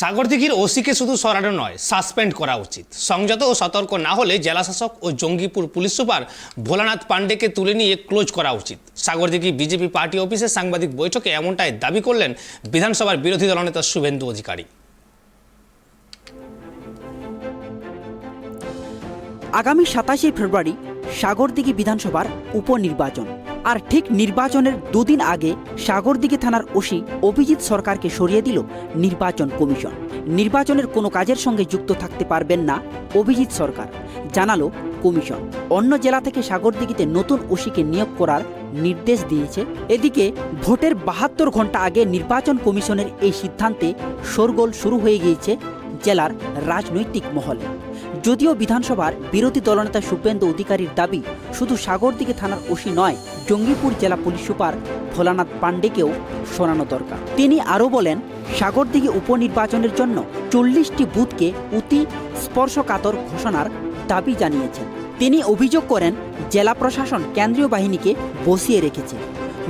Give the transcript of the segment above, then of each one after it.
সাগরদিঘির ওসিকে শুধু সরানো নয়, সাসপেন্ড করা উচিত। সংযত ও সতর্ক না হলে জেলাশাসক ও জঙ্গিপুর পুলিশ সুপার ভোলানাথ পাণ্ডেকে তুলে নিয়ে ক্লোজ করা উচিত। সাগরদিঘি বিজেপি পার্টি অফিসে সাংবাদিক বৈঠকে এমনটাই দাবি করলেন বিধানসভার বিরোধী দলনেতা শুভেন্দু অধিকারী। আগামী 27শে ফেব্রুয়ারি সাগরদিঘি বিধানসভার উপনির্বাচন। আর ঠিক নির্বাচনের দুদিন আগে সাগরদিঘি থানার ওসি অভিজিৎ সরকারকে সরিয়ে দিল নির্বাচন কমিশন। নির্বাচনের কোনো কাজের সঙ্গে যুক্ত থাকতে পারবেন না অভিজিৎ সরকার, জানালো কমিশন। অন্য জেলা থেকে সাগরদিঘিতে নতুন ওসিকে নিয়োগ করার নির্দেশ দিয়েছে। এদিকে ভোটের 72 ঘন্টা আগে নির্বাচন কমিশনের এই সিদ্ধান্তে শোরগোল শুরু হয়ে গিয়েছে জেলার রাজনৈতিক মহলে। যদিও বিধানসভার বিরোধী দলনেতা শুভেন্দু অধিকারীর দাবি, শুধু সাগরদিঘি থানার ওসি নয়, জঙ্গিপুর জেলা পুলিশ সুপার ভোলানাথ পাণ্ডেকেও সরানো দরকার। তিনি আরও বলেন, সাগরদিঘি উপনির্বাচনের জন্য 40টি বুথকে অতি স্পর্শকাতর ঘোষণার দাবি জানিয়েছেন। তিনি অভিযোগ করেন, জেলা প্রশাসন কেন্দ্রীয় বাহিনীকে বসিয়ে রেখেছে।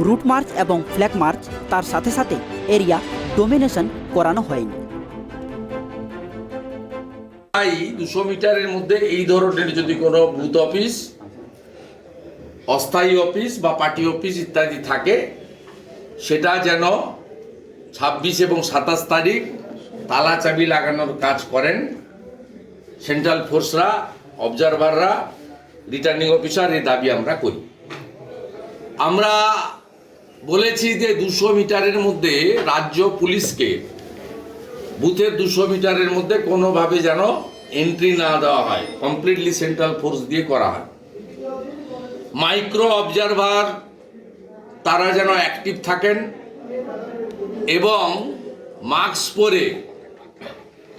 রুট মার্চ এবং ফ্ল্যাগ মার্চ, তার সাথে সাথে এরিয়া ডোমিনেশন করানো হয়নি। 200 মিটারের মধ্যে এই ধরনের যদি কোনো বুথ অফিস, অস্থায়ী অফিস বা পার্টি অফিস ইত্যাদি থাকে, সেটা যেন 26 এবং 27 তারিখ তালা চাবি লাগানোর কাজ করেন সেন্ট্রাল ফোর্সরা, অবজারভাররা, রিটার্নিং অফিসার। এই দাবি আমরা করি। আমরা বলেছি যে 200 মিটারের মধ্যে রাজ্য পুলিশকে বুথের 200 মিটারের মধ্যে কোনোভাবে যেন এন্ট্রি না দেওয়া হয়, কমপ্লিটলি সেন্ট্রাল ফোর্স দিয়ে করা হয়। মাইক্রো অবজারভার তারা যেন অ্যাক্টিভ থাকেন এবং মাস্ক পরে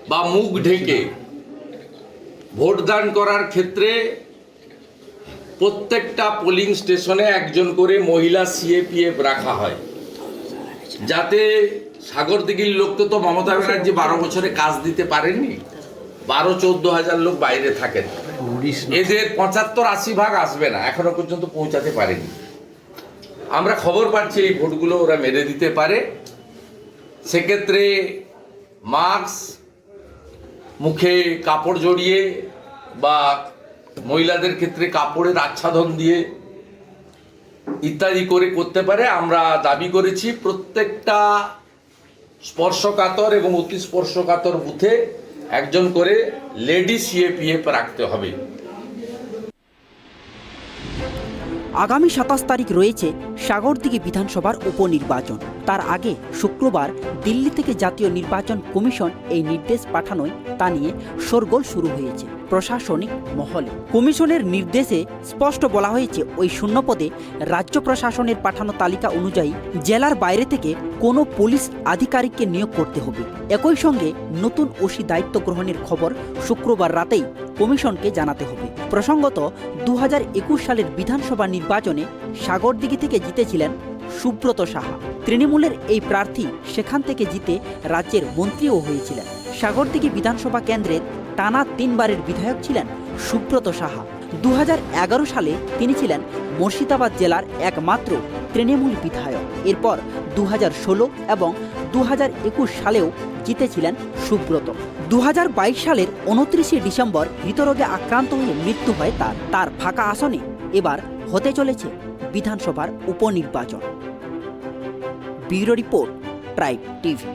বা মুখ ঢেকে ভোটদান করার ক্ষেত্রে প্রত্যেকটা পোলিং স্টেশনে একজন করে মহিলা সিএপিএফ রাখা হয়, যাতে সাগরদিঘির লোক তো মমতা ব্যানার্জি 12 বছরে কাজ দিতে পারেননি। 12-14 হাজার লোক বাইরে থাকেন, এদের 75-80 ভাগ আসবে না, এখনো পর্যন্ত পৌঁছাতে পারেনি। আমরা খবর পাচ্ছি এই ভোটগুলো ওরা মেরে দিতে পারে। সেক্ষেত্রে মাস্ক, মুখে কাপড় জড়িয়ে বা মহিলাদের ক্ষেত্রে কাপড়ের আচ্ছাদন দিয়ে ইত্যাদি করে করতে পারে। আমরা দাবি করেছি প্রত্যেকটা স্পর্শকাতর এবং অতি স্পর্শকাতর বুথে একজন করে লেডি সিএপিএফ রাখতে হবে। আগামী 27 তারিখ রয়েছে সাগরদিঘি বিধানসভার উপনির্বাচন। তার আগে শুক্রবার দিল্লি থেকে জাতীয় নির্বাচন কমিশন এই নির্দেশ পাঠানোয় তা নিয়ে শোরগোল শুরু হয়েছে প্রশাসনিক মহলে। কমিশনের নির্দেশে স্পষ্ট বলা হয়েছে, ওই শূন্যপদে রাজ্য প্রশাসনের পাঠানো তালিকা অনুযায়ী জেলার বাইরে থেকে কোনো পুলিশ আধিকারিককে নিয়োগ করতে হবে। একই সঙ্গে নতুন ওসি দায়িত্ব গ্রহণের খবর শুক্রবার রাতেই কমিশনকে জানাতে হবে। প্রসঙ্গত 2021 সালের বিধানসভা নির্বাচনে সাগরদিঘি থেকে জিতেছিলেন সুব্রত সাহা। তৃণমূলের এই প্রার্থী সেখান থেকে জিতে রাজ্যের মন্ত্রীও হয়েছিলেন। সাগরদিঘি বিধানসভা কেন্দ্রের টানা 3 বারের বিধায়ক ছিলেন সুব্রত সাহা। 2011 সালে তিনি ছিলেন মুর্শিদাবাদ জেলার একমাত্র তৃণমূল বিধায়ক। এরপর 2016 এবং 2021 সালেও জিতেছিলেন সুব্রত। 2022 সালের 29শে ডিসেম্বর হৃদরোগে আক্রান্ত হয়ে মৃত্যু হয় তার ফাঁকা আসনে এবার হতে চলেছে বিধানসভার উপনির্বাচন। Bureau report, Tribe TV.